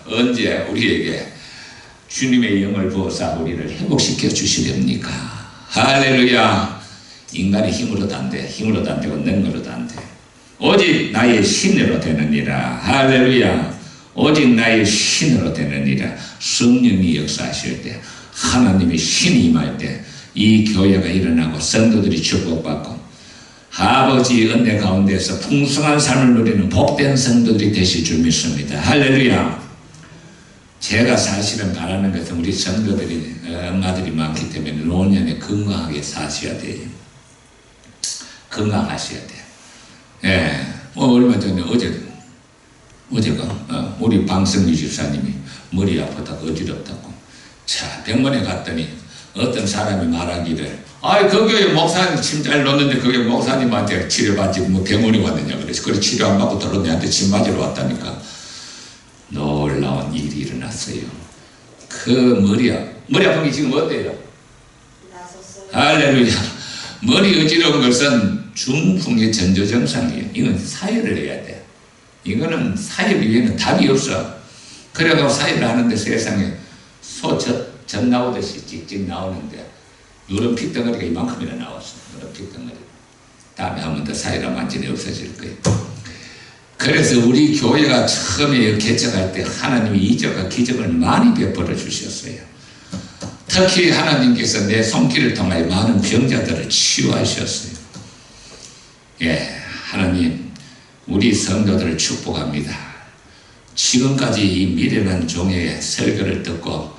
언제 우리에게 주님의 영을 부어서 우리를 회복시켜 주시렵니까? 할렐루야. 인간의 힘으로도 안 돼. 힘으로도 안 되고 능력으로도 안 돼. 오직 나의 신으로 되느니라. 할렐루야. 오직 나의 신으로 되느니라. 성령이 역사하실 때, 하나님의 신이 임할 때 이 교회가 일어나고 성도들이 축복받고 아버지 은혜 가운데서 풍성한 삶을 누리는 복된 성도들이 되실 줄 믿습니다. 할렐루야. 제가 사실은 바라는 것은 우리 성도들이 엄마들이 많기 때문에 노년에 건강하게 사셔야 돼요. 건강하셔야 돼요. 예. 얼마 전에 어제가 우리 방성규 집사님이 머리 아프다고 어지럽다고. 자, 병원에 갔더니 어떤 사람이 말하기를, 그 교회 목사님 침 잘 놓는데 그게 목사님한테 치료받지 뭐 병원에 왔느냐 그래서 그래 치료 안 받고 들어 내한테 침 맞으러 왔다니까. 놀라운 일이 일어났어요. 그 머리 아픈 게 지금 어때요? 할렐루야. 머리 어지러운 것은 중풍의 전조증상이에요. 이건 사혈을 해야 돼. 이거는 사혈 위에는 답이 없어. 그래가지고 사혈을 하는데 세상에 젖 나오듯이 찍찍 나오는데 누런 핏덩어리가 이만큼이나 나왔어. 누런 핏덩어리. 다음에 한 번 더 사혈하면 완전히 없어질 거예요. 그래서 우리 교회가 처음에 개척할 때 하나님이 이적과 기적을 많이 베풀어 주셨어요. 특히 하나님께서 내 손길을 통하여 많은 병자들을 치유하셨어요. 예, 하나님 우리 성도들을 축복합니다. 지금까지 이 미련한 종의 설교를 듣고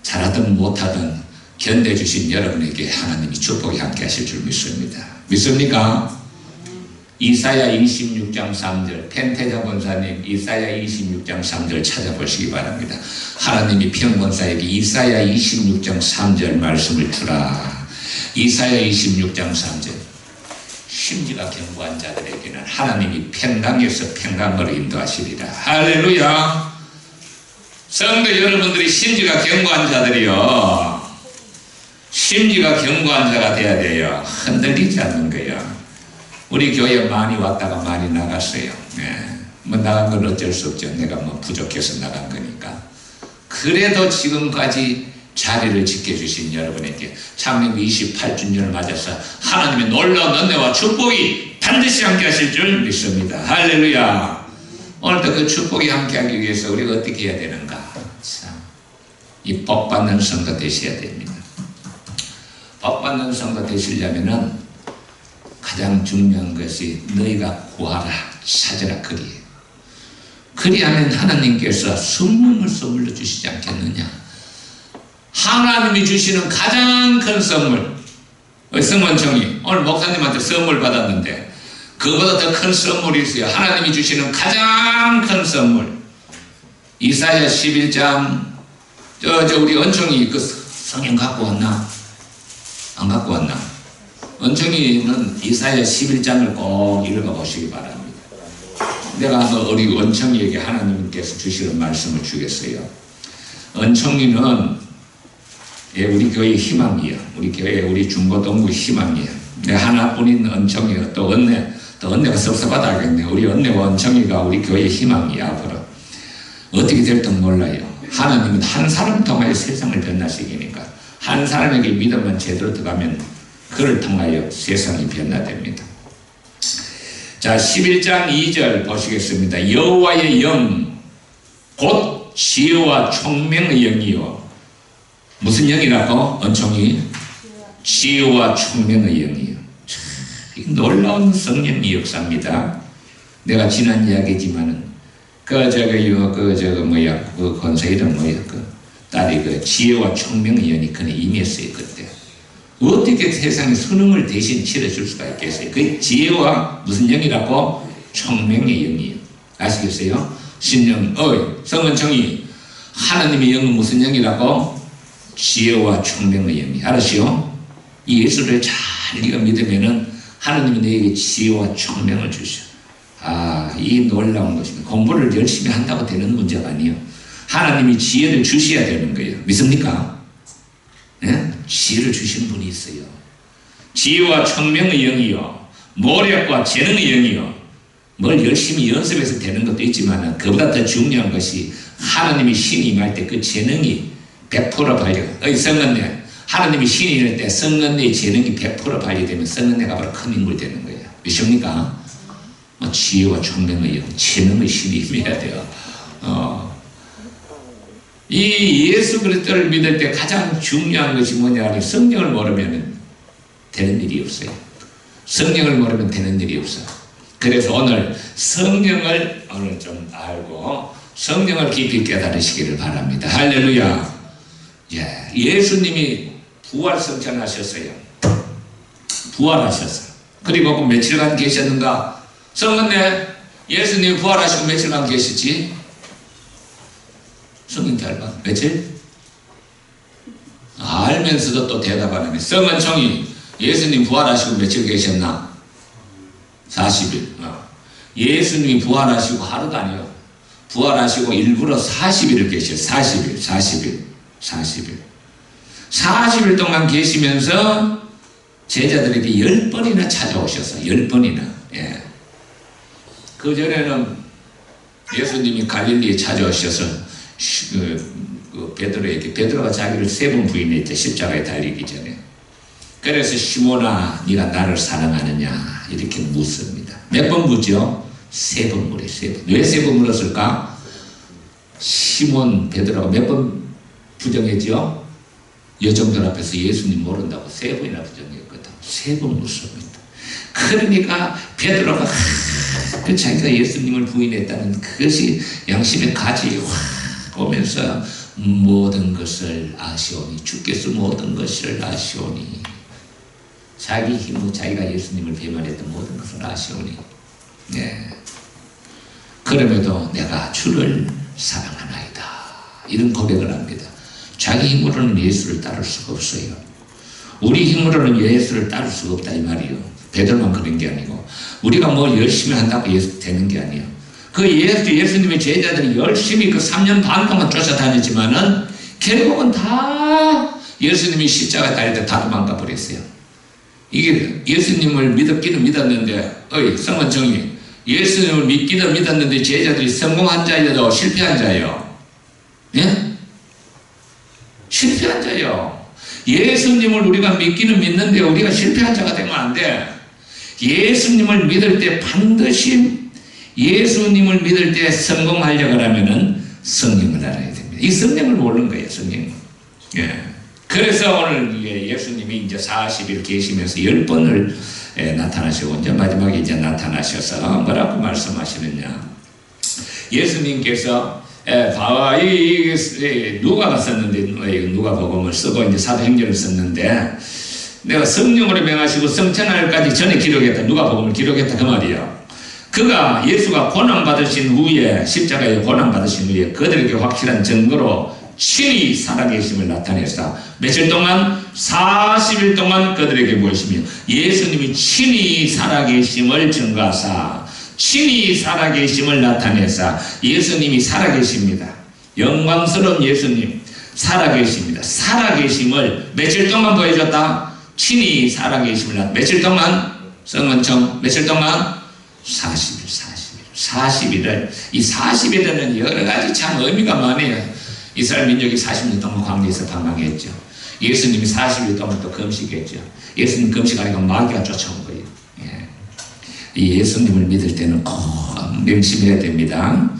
잘하든 못하든 견뎌주신 여러분에게 하나님이 축복이 함께 하실 줄 믿습니다. 믿습니까? 이사야 26장 3절 펜테자 권사님 이사야 26장 3절 찾아보시기 바랍니다. 하나님이 평권사에게 이사야 26장 3절 말씀을 주라. 이사야 26장 3절 심지가 견고한 자들에게는 하나님이 평강에서 평강으로 인도하시리라. 할렐루야. 성도 여러분들이 심지가 견고한 자들이요, 심지가 견고한 자가 돼야 돼요. 흔들리지 않는 거예요. 우리 교회 많이 왔다가 많이 나갔어요. 뭐 나간 건 어쩔 수 없죠. 내가 뭐 부족해서 나간 거니까. 그래도 지금까지 자리를 지켜주신 여러분에게 창립 28주년을 맞아서 하나님의 놀라운 은혜와 축복이 반드시 함께 하실 줄 믿습니다. 할렐루야. 오늘도 그 축복이 함께 하기 위해서 우리가 어떻게 해야 되는가? 참, 이 복받는 성도 되셔야 됩니다. 복받는 성도 되시려면은 가장 중요한 것이 너희가 구하라, 찾으라 그리에요. 그리하면 하나님께서 성령을 선물로 주시지 않겠느냐. 하나님이 주시는 가장 큰 선물, 성원청이 오늘 목사님한테 선물 받았는데 그보다 더 큰 선물이 있어요. 하나님이 주시는 가장 큰 선물. 이사야 11장 우리 은총이 그 성경 갖고 왔나? 안 갖고 왔나? 은총이는 이사야 11장을 꼭 읽어보시기 바랍니다. 내가 우리 은총이에게 하나님께서 주시는 말씀을 주겠어요. 은총이는 우리 교회의 희망이야. 우리 교회 우리 중고동부 희망이야. 내 하나뿐인 은총이가 또 은혜가 섭섭하다 하겠네. 우리 은혜와 은총이가 우리 교회의 희망이야. 앞으로 어떻게 될지 몰라요. 하나님은 한 사람 통하여 세상을 변화시키니까 한 사람에게 믿음만 제대로 들어가면 그를 통하여 세상이 변화됩니다. 자, 11장 2절 보시겠습니다. 여호와의 영 곧 지혜와 총명의 영이요. 무슨 영이라고? 은총이 지혜와 총명의 영이요. 참 놀라운 성령의 역사입니다. 내가 지난 이야기지만은 그 권사 이름 딸이 그 지혜와 총명의 영이 그네 임했어요. 그때 어떻게 세상에 수능을 대신 치러줄 수가 있겠어요? 그 지혜와 무슨 영이라고? 총명의 영이에요. 아시겠어요? 신령, 성은총이 하나님의 영은 무슨 영이라고? 지혜와 총명의 영이. 알았어요? 이 예수를 잘 네가 믿으면은 하나님이 너에게 지혜와 총명을 주셔. 이 놀라운 것입니다. 공부를 열심히 한다고 되는 문제가 아니에요. 하나님이 지혜를 주셔야 되는 거예요. 믿습니까? 네? 지혜를 주시는 분이 있어요. 지혜와 총명의 영이요, 모략과 재능의 영이요. 뭘 열심히 연습해서 되는 것도 있지만 그보다 더 중요한 것이 하나님이 신이 임할 때 그 재능이 100% 발휘. 성은혜. 하나님이 신이 임할 때 성은혜의 재능이 100% 발휘되면 성은혜가 바로 큰 인물 되는 거예요. 믿습니까? 지혜와 총명의 재능의 신이 임해야 돼요. 이 예수 그리스도를 믿을 때 가장 중요한 것이 뭐냐 하면 성령을 모르면 되는 일이 없어요. 성령을 모르면 되는 일이 없어요. 그래서 오늘 성령을 오늘 좀 알고 성령을 깊이 깨달으시기를 바랍니다. 할렐루야. 예수님이 부활성천하셨어요. 부활하셨어요. 그리고 그 며칠간 계셨는가? 성은네 예수님이 부활하시고 며칠간 계시지? 성경 잘 봐. 며칠? 알면서도 또 대답 안 하네. 성은총이 예수님 부활하시고 며칠 계셨나? 40일. 예수님이 부활하시고 하루도 아니요. 부활하시고 일부러 40일을 계셨어요. 40일 동안 계시면서 제자들에게 10번이나 찾아오셨어요. 10번이나. 예. 그 전에는 예수님이 갈릴리에 찾아오셔서 베드로가 자기를 3번 부인했죠. 십자가에 달리기 전에. 그래서 시몬아 네가 나를 사랑하느냐 이렇게 묻습니다. 몇 번 묻죠? 3번 물어요. 3번. 왜 3번 물었을까? 시몬 베드로가 몇 번 부정했죠? 여종들 앞에서 예수님 모른다고 3번이나 부정했거든. 3번 묻습니다. 그러니까 베드로가 그 자기가 예수님을 부인했다는 그것이 양심의 가지 확 오면서 모든 것을 아시오니 주께서 모든 것을 아시오니 자기 힘으로 자기가 예수님을 배반했던 모든 것을 아시오니 그럼에도 내가 주를 사랑하나이다 이런 고백을 합니다. 자기 힘으로는 예수를 따를 수가 없어요. 우리 힘으로는 예수를 따를 수가 없다 이 말이요. 베드로만 그런 게 아니고 우리가 뭐 열심히 한다고 예수 되는 게 아니에요. 그 예수님의 제자들이 열심히 그 3년 반 동안 쫓아다녔지만은 결국은 다 예수님이 십자가 달릴 때 다 도망가 버렸어요. 이게 예수님을 믿기는 믿었는데 성은정이 예수님을 믿기는 믿었는데 제자들이 성공한 자여도 실패한 자예요. 예? 실패한 자예요. 예수님을 우리가 믿기는 믿는데 우리가 실패한 자가 되면 안 돼. 예수님을 믿을 때 반드시 예수님을 믿을 때 성공하려고 하면은 성령을 알아야 됩니다. 이 성령을 모르는 거예요, 성령. 예. 그래서 오늘 예수님이 이제 40일 계시면서 10번을 나타나시고 이제 마지막에 이제 나타나셔서 뭐라고 말씀하시느냐. 예수님께서 누가가 썼는데 누가복음을 쓰고 이제 사도행전을 썼는데 내가 성령으로 명하시고 성천할까지 전에 기록했다. 누가복음을 기록했다 그 말이에요. 그가 예수가 고난받으신 후에 십자가에 고난받으신 후에 그들에게 확실한 증거로 친히 살아계심을 나타내사 며칠 동안 40일 동안 그들에게 보이시며 예수님이 친히 살아계심을 증거하사 친히 살아계심을 나타내사 예수님이 살아계십니다. 영광스러운 예수님 살아계십니다. 살아계심을 며칠 동안 보여줬다. 친히 살아계심을 나타내사 며칠 동안 성은청 며칠 동안 40일을 이 40일에는 여러가지 참 의미가 많아요. 이스라엘 민족이 40년 동안 광야에서 방황했죠. 예수님이 40일 동안 또 금식했죠. 예수님 금식하니까 마귀가 쫓아온 거예요. 이 예수님을 믿을 때는 꼭 명심해야 됩니다.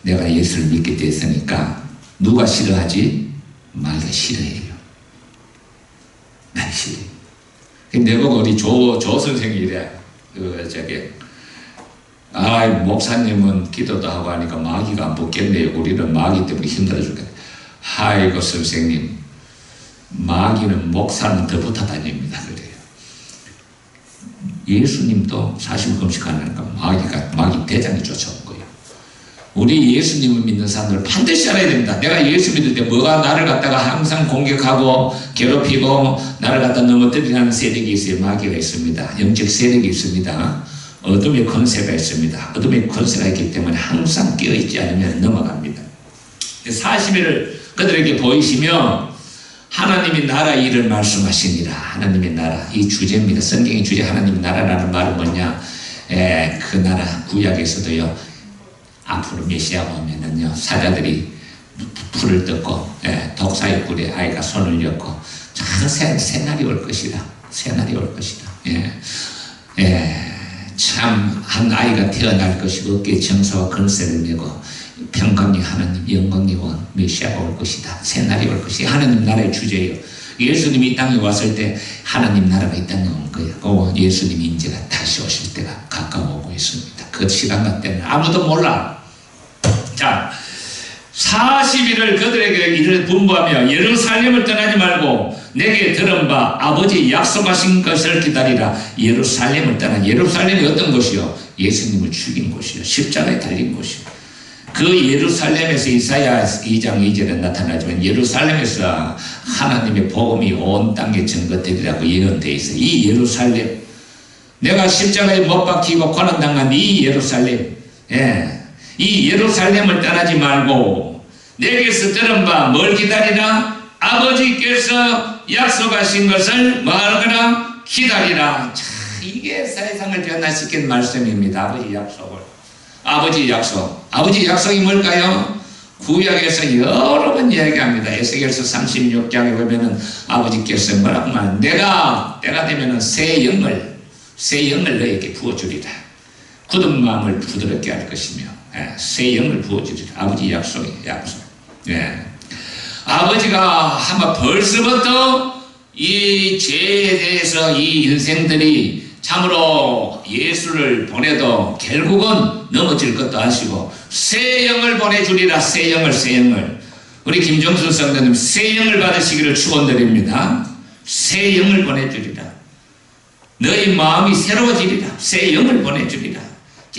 내가 예수를 믿게 됐으니까 누가 싫어하지? 마귀가 싫어해요. 난 싫어요. 내보고 우리 조 선생이 이래. 목사님은 기도도 하고 하니까 마귀가 안 붙겠네요. 우리는 마귀 때문에 힘들어 죽겠네. 아이고 선생님, 마귀는 목사는 더 붙어 다닙니다. 그래요. 예수님도 40일 금식하니까 마귀 대장이 쫓아온 거예요. 우리 예수님을 믿는 사람들 반드시 알아야 됩니다. 내가 예수 믿을 때 뭐가 나를 갖다가 항상 공격하고 괴롭히고 나를 갖다 넘어뜨리는 세력이 있어요. 마귀가 있습니다. 영적 세력이 있습니다. 어둠의 권세가 있습니다. 어둠의 권세가 있기 때문에 항상 깨어있지 않으면 넘어갑니다. 40일을 그들에게 보이시며 하나님의 나라 일을 말씀하시니라. 하나님의 나라 이 주제입니다. 성경의 주제 하나님의 나라라는 말은 뭐냐? 그 나라 구약에서도요. 앞으로 메시아가 오면은요 사자들이 손을 떴고, 독사의 꿀에 아이가 손을 엮고, 새날이 올 것이다. 새날이 올 것이다. 참, 한 아이가 태어날 것이고, 어깨에 정사와 건세를 메고, 평강이 하나님, 영광이 원, 메시아가 올 것이다. 새날이 올 것이다. 하나님 나라의 주제예요. 예수님이 이 땅에 왔을 때 하나님 나라가 이 땅에 온 거예요. 예수님이 이제가 다시 오실 때가 가까워오고 있습니다. 그 시간만 때는 아무도 몰라. 자, 40일을 그들에게 이를 분부하며 예루살렘을 떠나지 말고 내게 들은 바 아버지 약속하신 것을 기다리라. 예루살렘을 떠나. 예루살렘이 어떤 곳이요? 예수님을 죽인 곳이요. 십자가에 달린 곳이요. 그 예루살렘에서 이사야 2장 2절에 나타나지만 예루살렘에서 하나님의 복음이 온 땅에 전거되리라고 예언되어 있어요. 이 예루살렘, 내가 십자가에 못 박히고 고난당한 이 예루살렘, 이 예루살렘을 떠나지 말고 내게서 들은 바 뭘 기다리라? 아버지께서 약속하신 것을 말하거나 기다리라. 자, 이게 세상을 변화시킨 말씀입니다. 아버지 약속을. 아버지 약속. 아버지 약속이 뭘까요? 구약에서 여러 번 이야기합니다. 에스겔서 36장에 보면은 아버지께서 뭐라고 말하면 때가 되면은 새 영을 너에게 부어주리라. 굳은 마음을 부드럽게 할 것이며, 새 영을 부어주리라. 아버지 약속이에요. 약속. 아버지가 아마 벌써부터 이 죄에 대해서 이 인생들이 참으로 예수를 보내도 결국은 넘어질 것도 아시고 새 영을 보내주리라. 새 영을 우리 김정수 성도님 새 영을 받으시기를 축원드립니다. 새 영을 보내주리라. 너희 마음이 새로워지리라. 새 영을 보내주리라.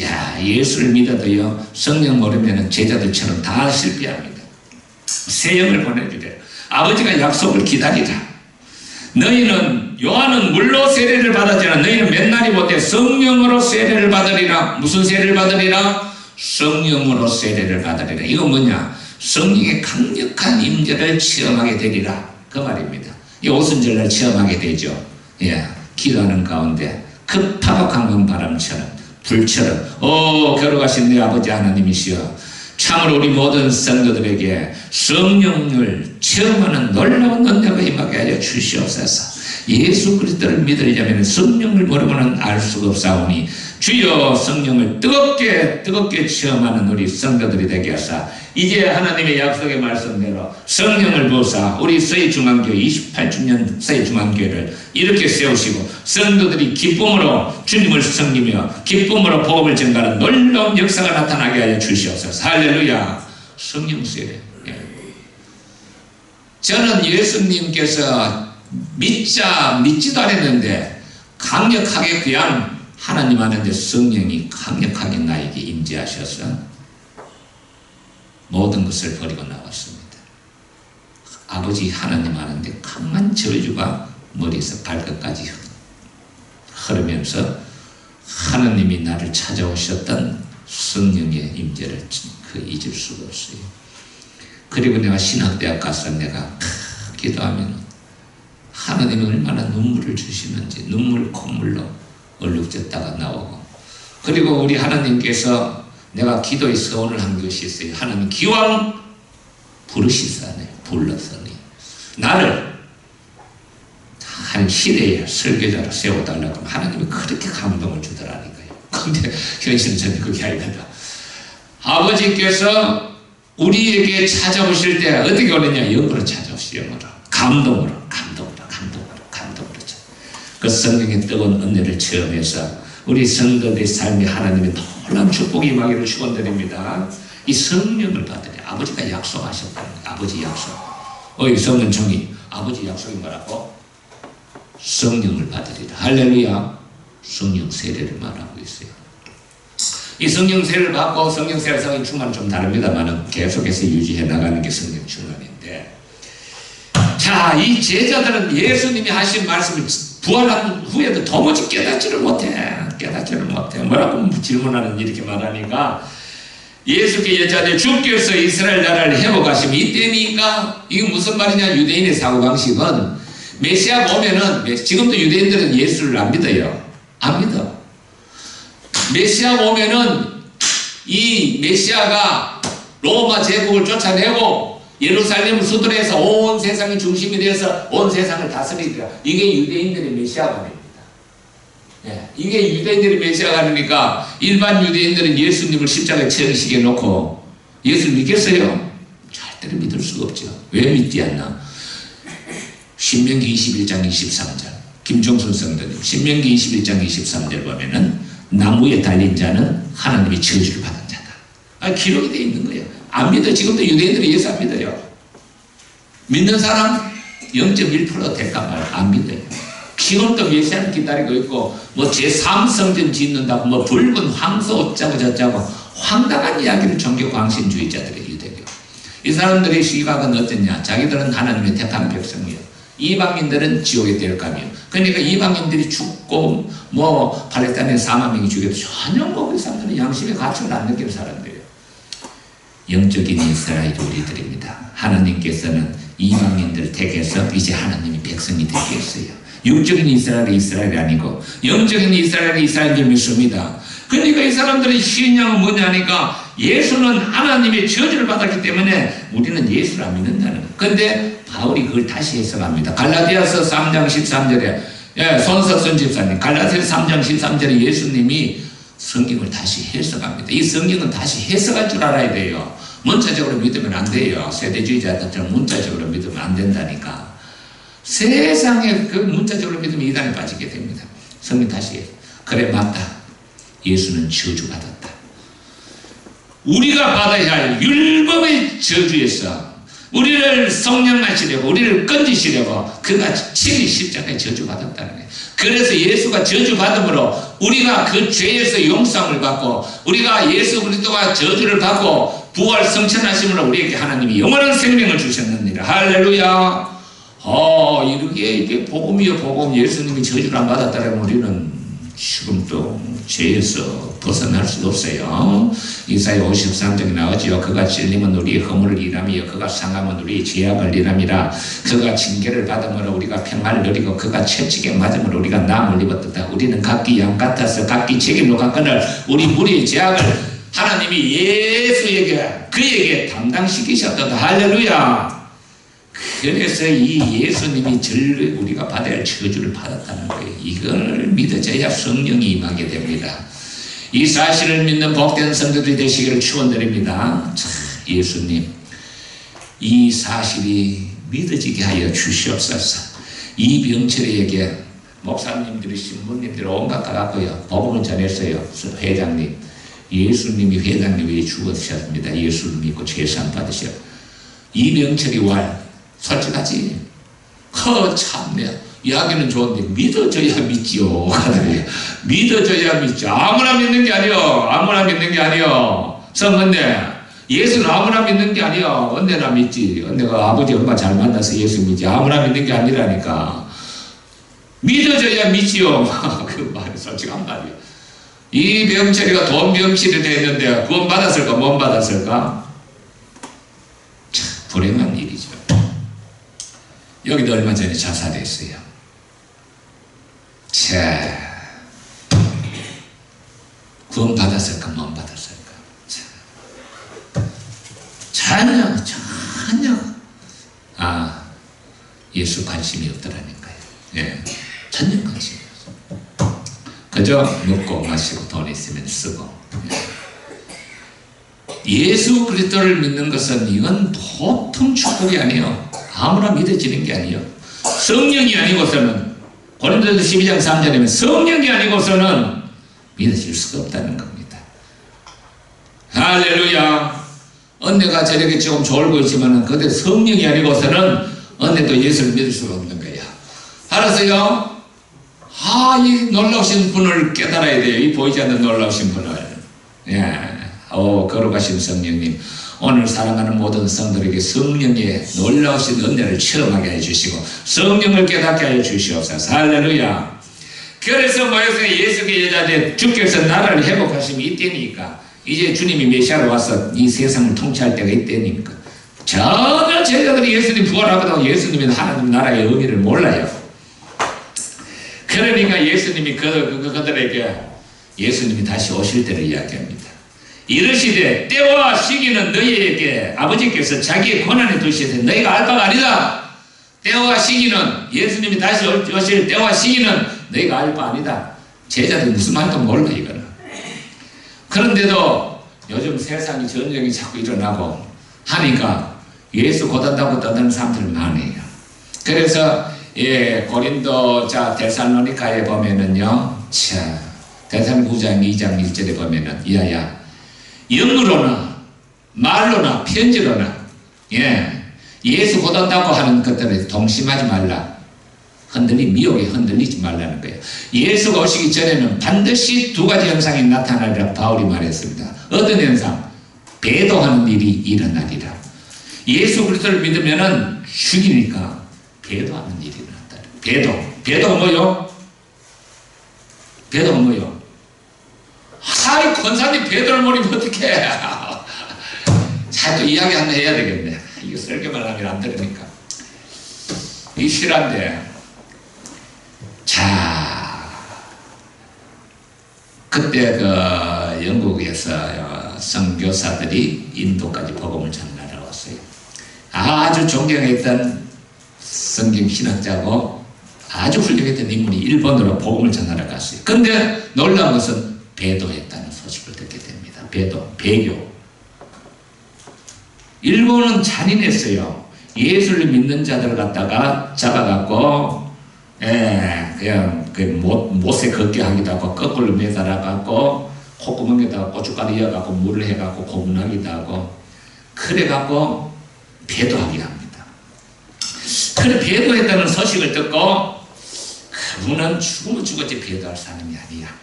야, 예수를 믿어도요 성령 모르면 제자들처럼 다 실패합니다. 새 영을 보내주리라. 아버지가 약속을 기다리라. 너희는 요한은 물로 세례를 받았잖아. 너희는 몇 날이 못해 성령으로 세례를 받으리라. 무슨 세례를 받으리라? 성령으로 세례를 받으리라. 이건 뭐냐? 성령의 강력한 임재를 체험하게 되리라. 그 말입니다. 이 오순절날 체험하게 되죠. 기도하는 가운데 급하고 강한 바람처럼 불처럼 거룩하신 내 아버지 하나님이시여, 참으로 우리 모든 성도들에게 성령을 체험하는 놀라운 은혜가 임하게 하여 주시옵소서. 예수 그리스도를 믿으려면 성령을 모르고는 알 수가 없사오니 주여 성령을 뜨겁게 체험하는 우리 성도들이 되게 하사 이제 하나님의 약속의 말씀대로 성령을 부으사 우리 서해중앙교회 28주년 서해중앙교회를 이렇게 세우시고 성도들이 기쁨으로 주님을 섬기며 기쁨으로 복음을 전가하는 놀라운 역사가 나타나게 하여 주시옵소서. 할렐루야. 성령 세례. 저는 예수님께서 믿지도 않았는데 강력하게 그냥 하나님 안에 성령이 강력하게 나에게 임재하셔서 모든 것을 버리고 나왔습니다. 아버지 하나님 아는데 강한 저주가 머리에서 발끝까지 흐르면서 하나님이 나를 찾아오셨던 성령의 임재를 잊을 수가 없어요. 그리고 내가 신학대학 가서 내가 기도하면 하나님이 얼마나 눈물을 주시는지 눈물 콧물로 얼룩졌다가 나오고, 그리고 우리 하나님께서 내가 기도에 서원을 한 것이 있어요. 하나님 기왕 부르시사네 불러서니 나를 한 시대에 설교자로 세워달라고 하면 하나님이 그렇게 감동을 주더라니까요. 근데 현실은 전혀 그게 아니거든. 아버지께서 우리에게 찾아오실 때 어떻게 오느냐? 영으로 찾아오시죠. 영으로. 감동으로. 그 성령의 뜨거운 은혜를 체험해서 우리 성도들의 삶에 하나님의 놀라운 축복이 임하기를 축원드립니다. 이 성령을 받으니 아버지가 약속하셨다는 거예요. 아버지 약속. 성은총이 아버지 약속이 뭐라고? 성령을 받으리라. 할렐루야. 성령 세례를 말하고 있어요. 이 성령 세례를 받고 성령 세례상의 충만은 좀 다릅니다만 계속해서 유지해 나가는 게 성령 충만인데, 자, 이 제자들은 예수님이 하신 말씀을 부활한 후에도 도무지 깨닫지를 못해. 뭐라고 질문하는 이렇게 말하니까 예수께 여짜되 주께서 이스라엘 나라를 회복하시면 이때입니까? 이게 무슨 말이냐? 유대인의 사고방식은 메시아가 오면은, 지금도 유대인들은 예수를 안 믿어요. 안 믿어. 메시아가 오면은 이 메시아가 로마 제국을 쫓아내고 예루살렘을 수도로 해서 온 세상이 중심이 되어서 온 세상을 다스리리라. 이게 유대인들의 메시아관입니다. 예, 이게 유대인들의 메시아관이니까 일반 유대인들은 예수님을 십자가에 채르시게 놓고 예수를 믿겠어요? 절대로 믿을 수가 없죠. 왜 믿지 않나? 신명기 21장 23절 김종순 성도님 신명기 21장 23절 보면은 나무에 달린 자는 하나님의 저주를 받은 자다. 기록이 되어 있는 거예요. 안 믿어. 지금도 유대인들이 예수 안 믿어요. 믿는 사람 0.1% 될까 봐요. 안 믿어요. 지금도 메시아를 기다리고 있고 뭐 제3성전 짓는다고 뭐 붉은 황소 어쩌고 저쩌고 황당한 이야기를 종교 광신주의자들의 유대교. 이 사람들의 시각은 어떠냐? 자기들은 하나님의 택한 백성이에요. 이방인들은 지옥에 될 감이에요. 그러니까 이방인들이 죽고 뭐 팔레스타인에 4만 명이 죽여도 전혀 뭐 그 사람들은 양심의 가치를 안 느끼는 사람들이에요. 영적인 이스라엘 우리들입니다. 하나님께서는 이방인들 택해서 이제 하나님이 백성이 되게 했어요. 육적인 이스라엘이 이스라엘이 아니고 영적인 이스라엘이 이스라엘인 줄 믿습니다. 그러니까 이 사람들의 신앙은 뭐냐니까 예수는 하나님의 저주를 받았기 때문에 우리는 예수를 안 믿는다는 거예요. 그런데 바울이 그걸 다시 해석합니다. 갈라디아서 3장 13절에 손석선 집사님 갈라디아서 3장 13절에 예수님이 성경을 다시 해석합니다. 이 성경은 다시 해석할 줄 알아야 돼요. 문자적으로 믿으면 안 돼요. 세대주의자들처럼 문자적으로 믿으면 안 된다니까. 세상에 그 문자적으로 믿으면 이단에 빠지게 됩니다. 성경 다시 해서 그래 맞다. 예수는 저주받았다. 우리가 받아야 할 율법의 저주에서 우리를 성령하시려고 우리를 건지시려고 그가 친히 십자가에 저주받았다는 거예요. 그래서 예수가 저주받음으로 우리가 그 죄에서 용서함을 받고 우리가 예수 그리스도가 저주를 받고 부활 성천하심으로 우리에게 하나님이 영원한 생명을 주셨느니라. 할렐루야. 이게 복음이요 복음. 예수님이 저주를 안 받았다면 우리는 지금 또 죄에서 벗어날 수도 없어요. 이사야 53장에 나오지요. 그가 찔림은 우리의 허물을 일함이요 그가 상함은 우리의 죄악을 일함이라. 그가 징계를 받음으로 우리가 평안을 누리고 그가 채찍에 맞음으로 우리가 나음을 입었다. 우리는 각기 양 같아서 각기 책임로 갔거늘 우리 무리의 죄악을 하나님이 예수에게 그에게 담당시키셨다. 할렐루야. 그래서 이 예수님이 우리가 받아야 할 저주를 받았다는 거예요. 이걸 믿어져야 성령이 임하게 됩니다. 이 사실을 믿는 복된 성도들이 되시기를 축원드립니다. 자, 예수님 이 사실이 믿어지게 하여 주시옵소서. 이병철에게 목사님들이 신부님들이 온갖 가갖고요 복음을 전했어요. 회장님 예수님이 회장님 위해 죽으셨습니다. 예수를 믿고 죄산 받으셔. 이병철이 솔직하지? 참네. 이야기는 좋은데 믿어줘야 믿지요. 믿어줘야 믿죠. 아무나 믿는 게 아니요. 아무나 믿는 게 아니요. 성언니 예수는 아무나 믿는 게 아니요. 언제나 믿지. 언제가 아버지 엄마 잘 만나서 예수 믿지. 아무나 믿는 게 아니라니까. 믿어줘야 믿지요. 그 말이 솔직한 말이에요. 이 병철이가 돈 병실이 됐는데 구원 받았을까 못 받았을까? 참 불행한 일이죠. 여기도 얼마 전에 자살했어요. 구원 받았을까 못 받았을까? 전혀 예수 관심이 없더라니까요. 전혀 관심이 없어요. 그저 먹고 마시고 돈 있으면 쓰고. 예수 그리스도를 믿는 것은 이건 보통 축복이 아니에요. 아무나 믿어지는 게 아니에요. 성령이 아니고서는 고린도서 12장 3절에 성령이 아니고서는 믿어질 수가 없다는 겁니다. 할렐루야. 언니가 저렇게 조금 졸고 있지만 그때 성령이 아니고서는 언니도 예수를 믿을 수가 없는 거예요. 알았어요? 이 놀라우신 분을 깨달아야 돼요. 이 보이지 않는 놀라우신 분을. 거룩하신 성령님, 오늘 사랑하는 모든 성들에게 성령의 놀라우신 은혜를 체험하게 해주시고 성령을 깨닫게 하여 주시옵소서. 할렐루야. 그래서 모여서 예수의 여자들 주께서 나라를 회복하심이 이때니까 이제 주님이 메시아로 와서 이 세상을 통치할 때가 이때니까 전혀 제자들이 예수님 부활하거든 예수님은 하나님 나라의 의미를 몰라요. 그러니까 예수님이 그들에게 예수님이 다시 오실 때를 이야기합니다. 이르시되 때와 시기는 너희에게 아버지께서 자기의 권한에 두시되 너희가 알 바가 아니다. 때와 시기는 예수님이 다시 오실 때와 시기는 너희가 알 바 아니다. 제자들이 무슨 말도 몰라 이거는. 그런데도 요즘 세상이 전쟁이 자꾸 일어나고 하니까 예수 고단다고 떠드는 사람들이 많아요. 그래서 고린도 데살로니가에 보면은요, 데살로니가 9장 2장 1절에 보면은 야야 영으로나 말로나 편지로나 예수 고단다고 하는 것들에 동심하지 말라. 미혹에 흔들리지 말라는 거예요. 예수가 오시기 전에는 반드시 두 가지 현상이 나타나리라 바울이 말했습니다. 어떤 현상? 배도하는 일이 일어나리라. 예수 그리스도를 믿으면은 죽이니까 배도하는 일이 일어난다. 배도가 뭐요? 배도가 뭐요? 하이 권사님 배도를 모르면 어떡해. 자꾸 이야기 한번 해야 되겠네. 이거 설교만 하면 안 들으니까. 이 실화인데 그때 영국에서 선교사들이 인도까지 복음을 전하러 왔어요. 아주 존경했던 성경 신학자고 아주 훌륭했던 인물이 일본으로 복음을 전하러 갔어요. 그런데 놀라운 것은 배도했다는 소식을 듣게 됩니다. 배교. 일본은 잔인했어요. 예수를 믿는 자들을 갖다가 잡아갖고 그냥 못에 걷게 하기도 하고 거꾸로 매달아갖고 콧구멍에다가 고춧가루 이어갖고 물을 해갖고 고문하기도 하고 그래갖고 배도하게 합니다. 그래 배도했다는 소식을 듣고 그분은 죽으면 죽었지 배도할 사람이 아니야.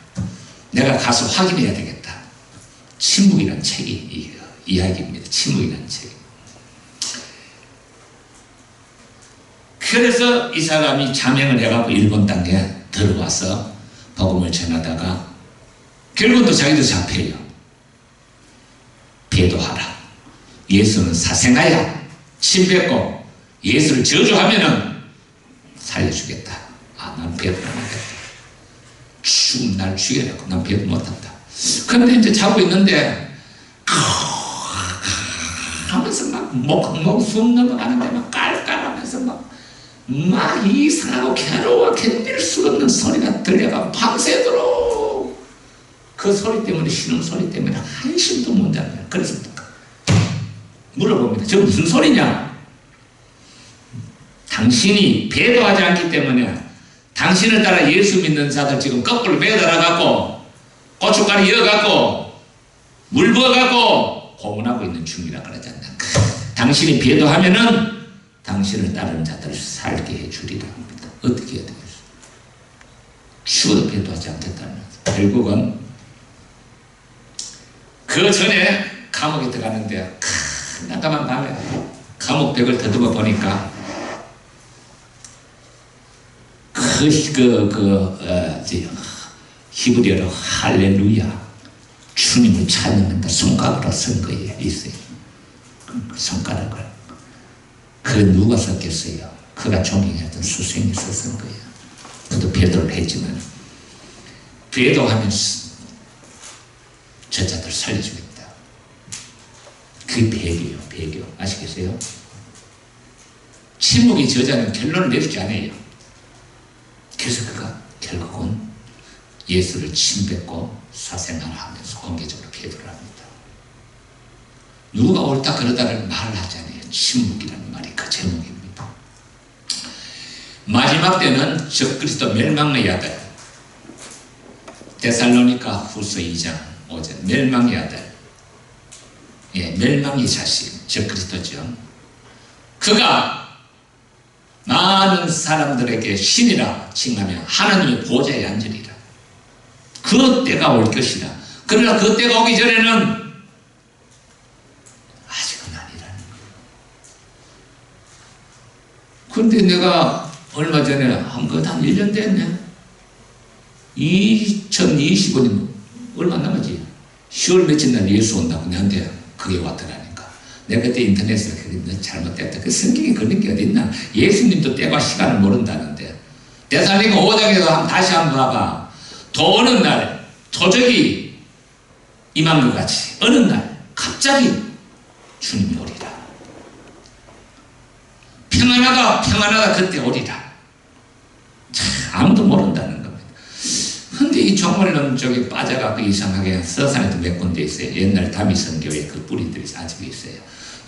내가 가서 확인해야 되겠다. 침묵이라는 책이 이야기입니다. 침묵이라는 책. 그래서 이 사람이 자명을 해갖고 일본 땅에 들어와서 복음을 전하다가 결국 또 자기도 잡혀요. 배도하라. 예수는 사생아야. 침 뱉고 예수를 저주하면은 살려주겠다. 난 배도 안 하겠다. 죽으면 날 죽여내고 난 배도 못한다. 근데 이제 자고 있는데 하면서 목 숨 넘어가는데 막 깔깔하면서 막 이상하고 괴로워 견딜 수 없는 소리가 들려가 밤새도록 그 소리 때문에 쉬는 소리 때문에 한심도 못 잡아요. 그래서 물어봅니다. 저 무슨 소리냐? 당신이 배도하지 않기 때문에 당신을 따라 예수 믿는 자들 지금 거꾸로 매달아갖고 고춧가루 이어갖고 물 부어갖고 고문하고 있는 중이라 그러지 않나. 당신이 배도하면은 당신을 따르는 자들을 살게 해주리라 합니다. 어떻게 해야 되겠어요? 죽어도 배도하지 않겠다는 거죠. 결국은 그 전에 감옥에 들어가는데 깜깜한 밤에 감옥 벽을 더듬어 보니까 히브리어로 할렐루야 주님을 찬양한다 손가락으로 쓴 거예요. 있어요. 그 손가락을 그 누가 썼겠어요? 그가 존경했던 스승이 썼은 거예요. 그도 배도를 했지만 배도하면 저자들 살려주겠다. 그게 배교예요. 배교. 아시겠어요? 침묵의 저자는 결론을 내리지 않아요. 그래서 그가 결국은 예수를 침뱉고 사생활을 하면서 공개적으로 배도를 합니다. 누가 옳다 그러다를 말을 하잖아요. 침묵이라는 말이 그 제목입니다. 마지막 때는 적그리스도 멸망의 아들 데살로니가 후서 2장 5절 멸망의 아들 멸망의 자식 적그리스도죠. 그가 많은 사람들에게 신이라 칭하며 하나님의 보좌에 앉으리라. 그 때가 올 것이다. 그러나 그 때가 오기 전에는 아직은 아니라는 거예요. 그런데 내가 얼마 전에 한 1년 됐네. 2025년 얼마 남았지? 10월 며칠 날 예수 온다고 내한테 그게 왔더라니까. 내가 그때 인터넷에서 잘못됐다. 그 성경에 그런 게 어딨나? 예수님도 때와 시간을 모른다는데. 데살로니가 5장에서 다시 한번 봐봐. 더 오는 날 토적이 임한 것 같이 어느 날 갑자기 주님이 오리라. 평안하다 평안하다 그때 오리라. 참 아무도 모른다는 겁니다. 근데 이 종말론 쪽에 빠져갖고 이상하게 서산에도 몇 군데 있어요. 옛날 다미성교회 그 뿌리들이 아직 있어요.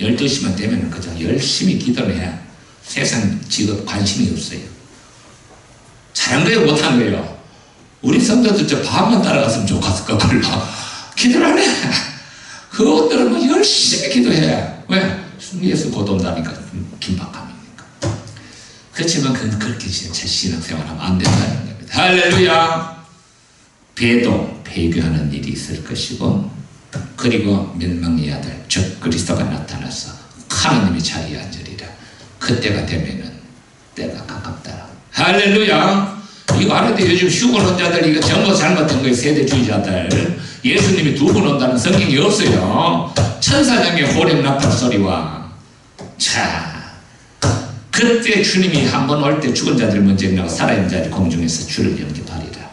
12시만 되면 그저 열심히 기도를 해야 세상 직업 관심이 없어요. 잘한 거예요 못한 거예요? 우리 성도들 저 밥만 따라갔으면 좋겠을 것 걸로 기도를 안 해. 그것들은 뭐 열심히 기도해. 왜? 예수 곧 온다니까 긴박함이니까. 그렇지만 그건 그렇게 제 신앙생활하면 안 된다는 겁니다. 할렐루야. 배교하는 일이 있을 것이고, 그리고 멸망의 아들 즉 그리스도가 나타나서 하나님의 자리에 앉으리라. 그때가 되면은 때가 가깝다. 할렐루야. 이거 안 해도 요즘 휴건 혼자들 이거 전부 잘못된 거예요. 세대주의자들. 예수님이 두 분 온다는 성경이 없어요. 천사장의 호령 나팔 소리와. 자, 그때 주님이 한 번 올 때 죽은 자들 먼저 일어나고 살아있는 자들 공중에서 주를 연기하리라.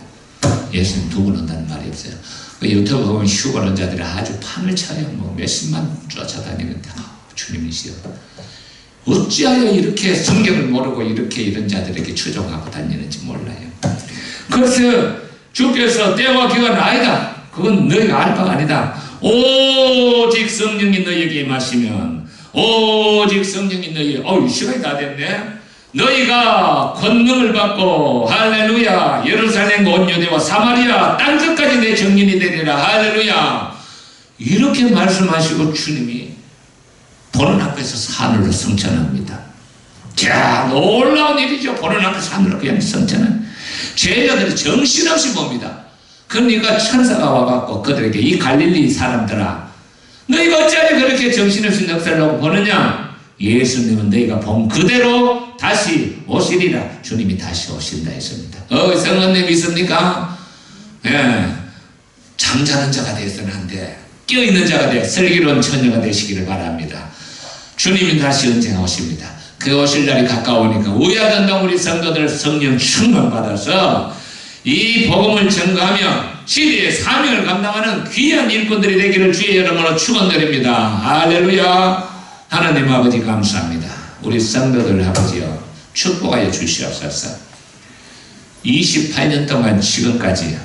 예수님 두 분 온다는 말이 없어요. 그 유튜브 보면 휴건 혼자들이 아주 판을 쳐요. 뭐 몇십만 쫓아다니는데 주님이시여. 어찌하여 이렇게 성경을 모르고 이렇게 이런 자들에게 추종하고 다니는지 몰라요. 그래서 주께서 때와 기간은 아니다. 그건 너희가 알 바가 아니다. 오직 성령이 너희에게 임하시면, 오직 성령이 너희, 시간이 다 됐네. 너희가 권능을 받고, 할렐루야, 예루살렘 온 유대와 사마리아 땅끝까지 내 증인이 되리라. 할렐루야. 이렇게 말씀하시고 주님이 보는 앞에서 산으로 성천합니다. 자, 놀라운 일이죠. 보는 앞에서 산으로 그냥 성천은. 제자들이 정신없이 봅니다. 그러니까 천사가 와갖고 그들에게 이 갈릴리 사람들아, 너희가 어찌하여 그렇게 정신없이 넋을 놓고 보느냐? 예수님은 너희가 본 그대로 다시 오시리라. 주님이 다시 오신다 했습니다. 성언님 믿습니까? 예. 잠자는 자가 되어서는 안 돼. 깨어있는 자가 되어 슬기로운 처녀가 되시기를 바랍니다. 주님이 다시 언제 오십니다. 그 오실 날이 가까우니까 우야단당 우리 성도들 성령 충만 받아서 이 복음을 전가하며 시대의 사명을 감당하는 귀한 일꾼들이 되기를 주의 이름으로 축원드립니다. 할렐루야. 하나님 아버지 감사합니다. 우리 성도들 아버지여 축복하여 주시옵소서. 28년 동안 지금까지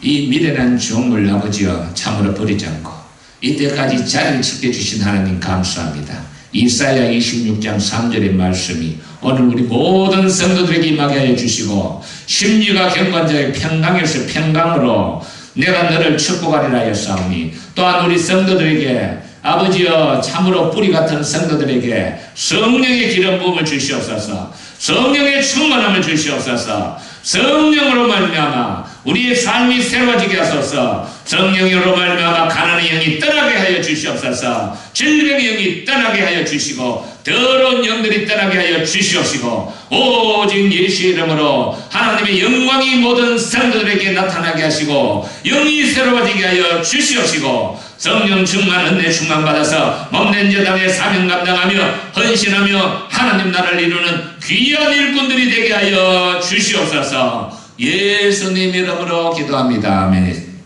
이 미련한 종을 아버지여 참으로 버리지 않고 이때까지 자리를 지켜주신 하나님 감사합니다. 이사야 26장 3절의 말씀이 오늘 우리 모든 성도들에게 임하게 하여 주시고 심리가 경관자의 평강에서 평강으로 내가 너를 축복하리라 하였사오니, 또한 우리 성도들에게 아버지여 참으로 뿌리 같은 성도들에게 성령의 기름 부음을 주시옵소서. 성령의 충만함을 주시옵소서. 성령으로 말미암아 우리의 삶이 새로워지게 하소서. 성령으로 말미암아 가난의 영이 떠나게 하여 주시옵소서. 질병의 영이 떠나게 하여 주시고 더러운 영들이 떠나게 하여 주시옵시고, 오직 예수의 이름으로 하나님의 영광이 모든 성도들에게 나타나게 하시고 영이 새로워지게 하여 주시옵시고, 성령 충만 은혜 충만 받아서 몸된 여당의 사명 감당하며 헌신하며 하나님 나라를 이루는 귀한 일꾼들이 되게 하여 주시옵소서. 예수님 이름으로 기도합니다. 아멘.